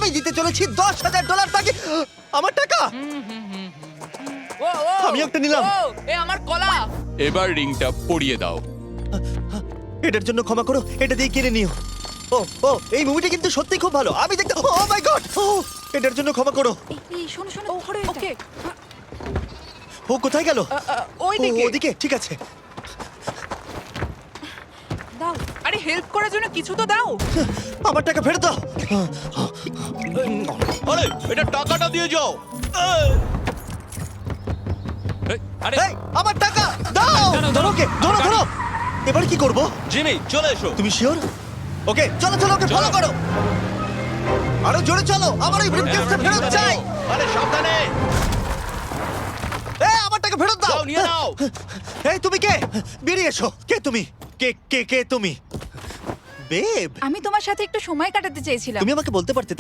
আমি দিতে চলেছি $10,000 তাকে। আমার টাকা। ও ও আমি একটা নিলাম। ও এ আমার কলা। এবার রিংটা পরিয়ে দাও। এটার জন্য ক্ষমা করো, এটা দিয়ে কিনে নিও। ও ও এই মুভিটা কিন্তু সত্যি খুব ভালো। আমি দেখতে, ও মাই গড, এটার জন্য ক্ষমা করো। এই শোনো শোনো ধরো এটা। ওকে ও কোথায় গেল? ওই ও, দিকে। ওদিকে, ঠিক আছে। দাও। আরে হেল্প করার জন্য কিছু তো দাও। আমার টাকা ফেরত দাও। আরে এটা টাকাটা দিয়ে যাও। আরে এই, আমার টাকা দাও। দাঁড়াও, ধরো ওকে, ধরো ধরো। এবার কি করব? জিমি চলে এসো। তুমি শিওর? ওকে, চলো চলো, ওকে ফলো করো। আরো জোরে চলো, আমার ওই ব্রিফকেসটা ফেরত চাই। আরে সাবধানে। এই, আমার টাকা ফেরত দাও। যাও নিয়ে নাও। এই, তুমি কে? বেরিয়ে এসো। কে তুমি? কে কে কে তুমি? বেব, আমি তোমার সাথে একটু সময় কাটাতে চেয়েছিলাম। তুমি আমাকে বলতে পারতে